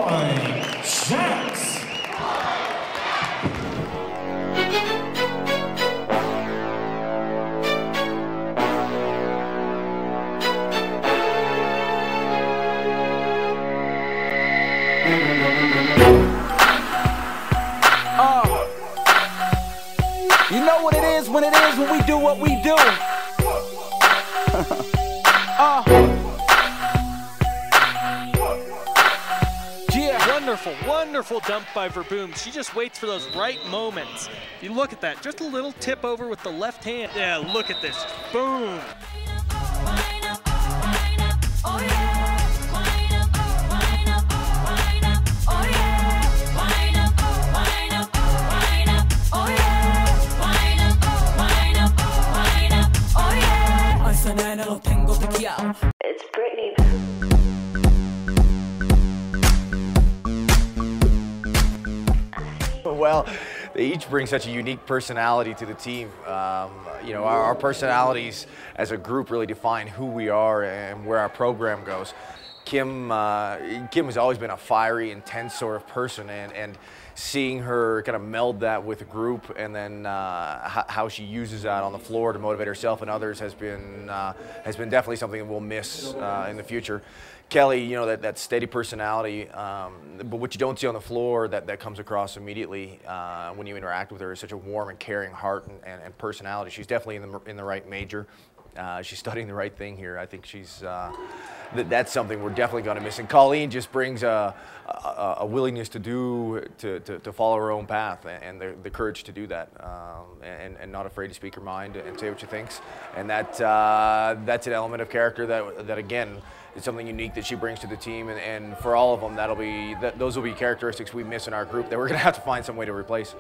by Jax. You know what it is when we do what we do. Yeah, wonderful, wonderful dump by Verboom. She just waits for those right moments. If you look at that, just a little tip over with the left hand. Yeah, look at this. Boom. It's Britney. Well, they each bring such a unique personality to the team. You know, our personalities as a group really define who we are and where our program goes. Kim has always been a fiery, intense sort of person, and seeing her kind of meld that with a group, and then how she uses that on the floor to motivate herself and others has been definitely something that we'll miss in the future. Kelly, you know, that steady personality, but what you don't see on the floor that comes across immediately when you interact with her is such a warm and caring heart and personality. She's definitely in the right major. She's studying the right thing here. I think she's that's something we're definitely going to miss. And Colleen just brings a willingness to follow her own path and the courage to do that, and not afraid to speak her mind and say what she thinks. And that's an element of character that again is something unique that she brings to the team. And for all of them, those will be characteristics we miss in our group that we're going to have to find some way to replace.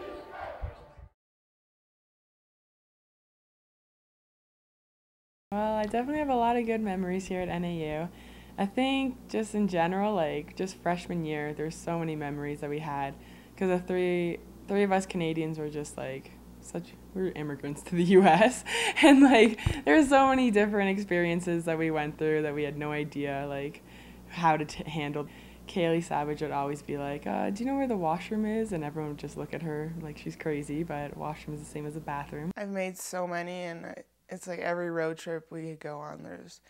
Well, I definitely have a lot of good memories here at NAU. I think just in general, like just freshman year, there's so many memories that we had because the three of us Canadians were just like we were immigrants to the U.S. and like there's so many different experiences that we went through that we had no idea like how to handle. Kaylee Savage would always be like, do you know where the washroom is? And everyone would just look at her like she's crazy, but washroom is the same as a bathroom. I've made so many, and it's like every road trip we go on, there's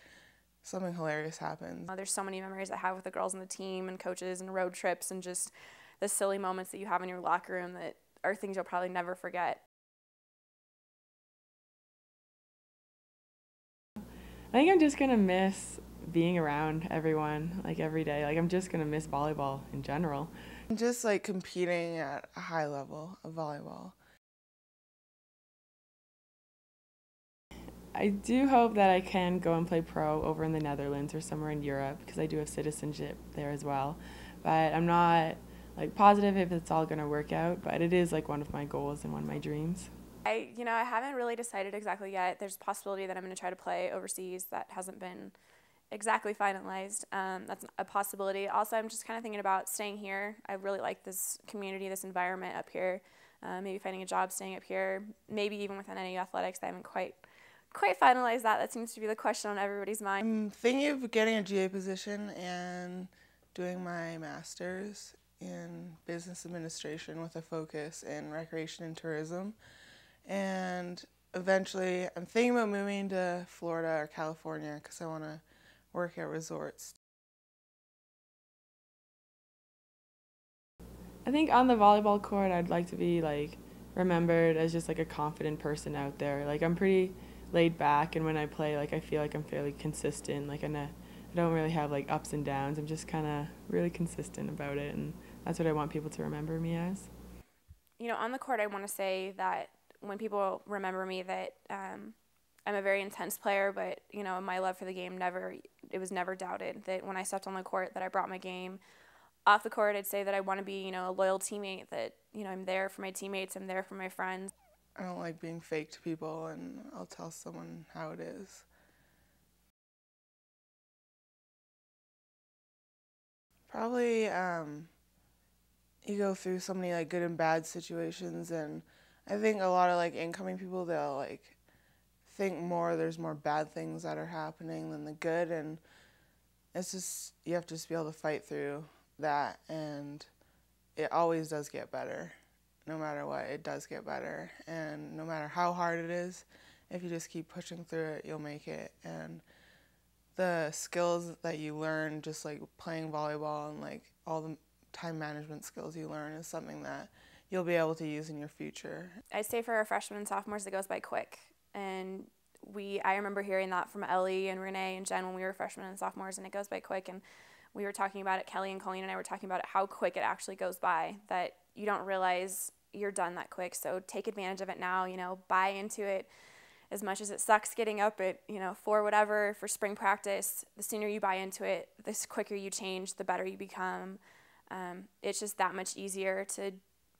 something hilarious happens. There's so many memories I have with the girls on the team and coaches and road trips and just the silly moments that you have in your locker room that are things you'll probably never forget. I think I'm just going to miss being around everyone, like every day. Like I'm just going to miss volleyball in general. Just like competing at a high level of volleyball. I do hope that I can go and play pro over in the Netherlands or somewhere in Europe because I do have citizenship there as well. But I'm not like positive if it's all going to work out, but it is like one of my goals and one of my dreams. I haven't really decided exactly yet. There's a possibility that I'm going to try to play overseas. That hasn't been exactly finalized. That's a possibility. Also, I'm just kind of thinking about staying here. I really like this community, this environment up here. Maybe finding a job staying up here. Maybe even with NAU Athletics. I haven't quite finalized that. That seems to be the question on everybody's mind. I'm thinking of getting a GA position and doing my master's in business administration with a focus in recreation and tourism. And eventually, I'm thinking about moving to Florida or California because I want to work at resorts. I think on the volleyball court, I'd like to be like remembered as just like a confident person out there. Like I'm pretty laid back, and when I play, like I feel like I'm fairly consistent. Like I don't really have like ups and downs. I'm just kind of really consistent about it, and that's what I want people to remember me as. You know, on the court, I want to say that when people remember me, that I'm a very intense player, but you know, my love for the game was never doubted. That when I stepped on the court, that I brought my game. Off the court, I'd say that I want to be, you know, a loyal teammate. That you know, I'm there for my teammates. I'm there for my friends. I don't like being fake to people, and I'll tell someone how it is. Probably you go through so many like good and bad situations, and I think a lot of like incoming people, they'll like think there's more bad things that are happening than the good, and it's just, you have to just be able to fight through that, and it always does get better. No matter what, it does get better, and no matter how hard it is, if you just keep pushing through it, you'll make it. And the skills that you learn just like playing volleyball and like all the time management skills you learn is something that you'll be able to use in your future. I'd say for our freshmen and sophomores, it goes by quick. And I remember hearing that from Ellie and Renee and Jen when we were freshmen and sophomores, and it goes by quick. And we were talking about it, Kelly and Colleen and I were talking about it, how quick it actually goes by, that you don't realize you're done that quick. So take advantage of it now, you know, buy into it. As much as it sucks getting up at, you know, for spring practice, the sooner you buy into it, the quicker you change, the better you become. It's just that much easier to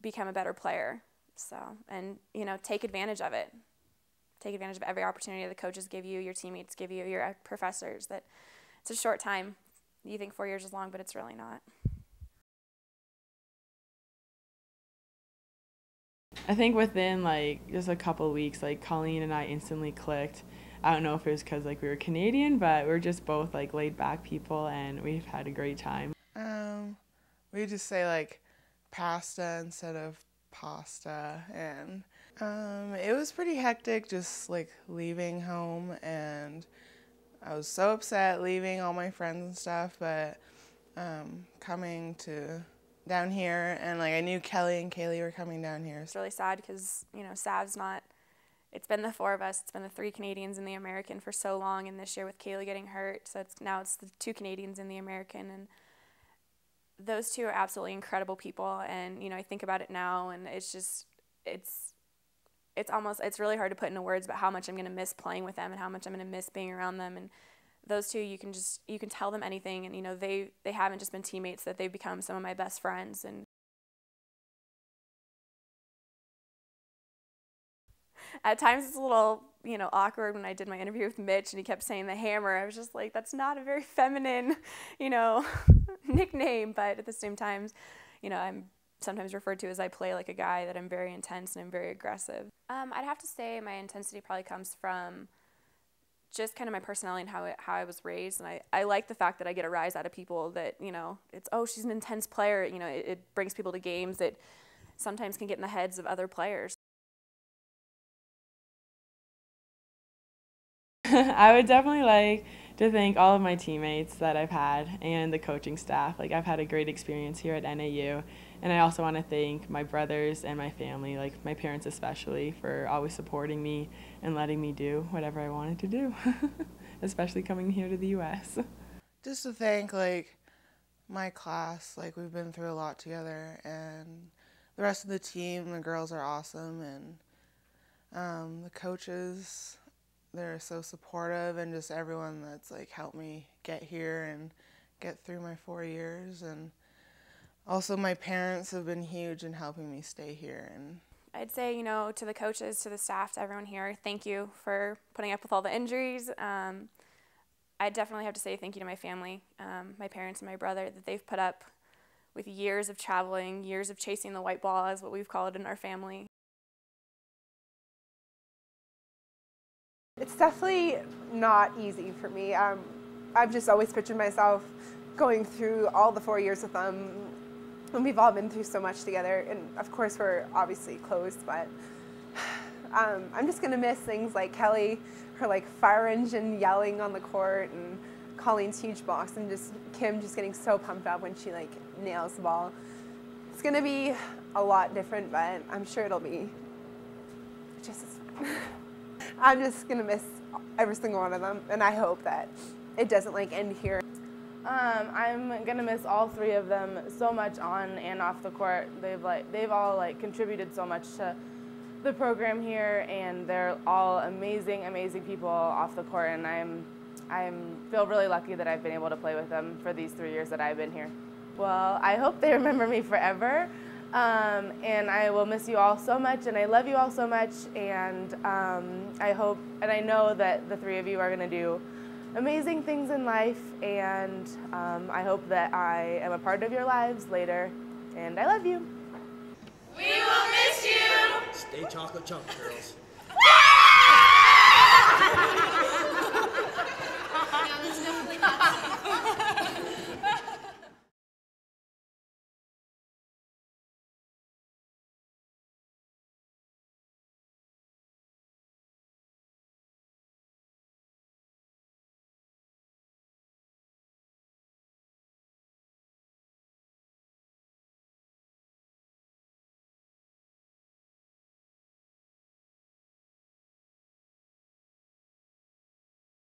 become a better player. So, and, you know, take advantage of it. Take advantage of every opportunity the coaches give you, your teammates give you, your professors. That it's a short time. You think 4 years is long, but it's really not. I think within like just a couple of weeks, like Colleen and I instantly clicked. I don't know if it was because like we were Canadian, but we're just both like laid back people, and we've had a great time. We just say like pasta instead of pasta, and it was pretty hectic just like leaving home, and I was so upset leaving all my friends and stuff, but coming to down here, and like I knew Kelly and Kaylee were coming down here. It's really sad because, you know, Sav's not, it's been the four of us, it's been the 3 Canadians in the American for so long, and this year with Kaylee getting hurt, so now it's the 2 Canadians in the American, and those 2 are absolutely incredible people. And, you know, I think about it now, and it's just, it's it's really hard to put into words about how much I'm going to miss playing with them and how much I'm going to miss being around them. And those 2, you can tell them anything, and you know they haven't just been teammates, that they've become some of my best friends. And at times it's a little, you know, awkward when I did my interview with Mitch and he kept saying the hammer. I was just like, that's not a very feminine, you know, nickname, but at the same time, you know, I'm sometimes referred to as I play like a guy, that I'm very intense and I'm very aggressive. I'd have to say my intensity probably comes from just kind of my personality and how I was raised. And I like the fact that I get a rise out of people that, you know, it's, oh, she's an intense player. You know, it brings people to games that sometimes can get in the heads of other players. I would definitely like to thank all of my teammates that I've had and the coaching staff. Like, I've had a great experience here at NAU, and I also want to thank my brothers and my family, like my parents especially, for always supporting me and letting me do whatever I wanted to do, especially coming here to the U.S. Just to thank, like, my class. Like, we've been through a lot together, and the rest of the team, the girls are awesome, and the coaches, they're so supportive, and just everyone that's like helped me get here and get through my 4 years. And also my parents have been huge in helping me stay here. And I'd say, you know, to the coaches, to the staff, to everyone here, thank you for putting up with all the injuries. I definitely have to say thank you to my family, my parents and my brother, that they've put up with years of traveling, years of chasing the white ball, is what we've called it in our family. It's definitely not easy for me. I've just always pictured myself going through all the 4 years with them, and we've all been through so much together. And of course, we're obviously close, but I'm just gonna miss things like Kelly, her like fire engine yelling on the court, and Colleen's huge box, and just Kim just getting so pumped up when she like nails the ball. It's gonna be a lot different, but I'm sure it'll be just as fun. I'm just gonna miss every single one of them, and I hope that it doesn't like end here. I'm gonna miss all 3 of them so much on and off the court. They've all like contributed so much to the program here, and they're all amazing people off the court. And I feel really lucky that I've been able to play with them for these 3 years that I've been here. Well, I hope they remember me forever. And I will miss you all so much, and I love you all so much, and I hope and I know that the 3 of you are going to do amazing things in life, and I hope that I am a part of your lives later, and I love you. We will miss you! Stay chocolate chunk, girls.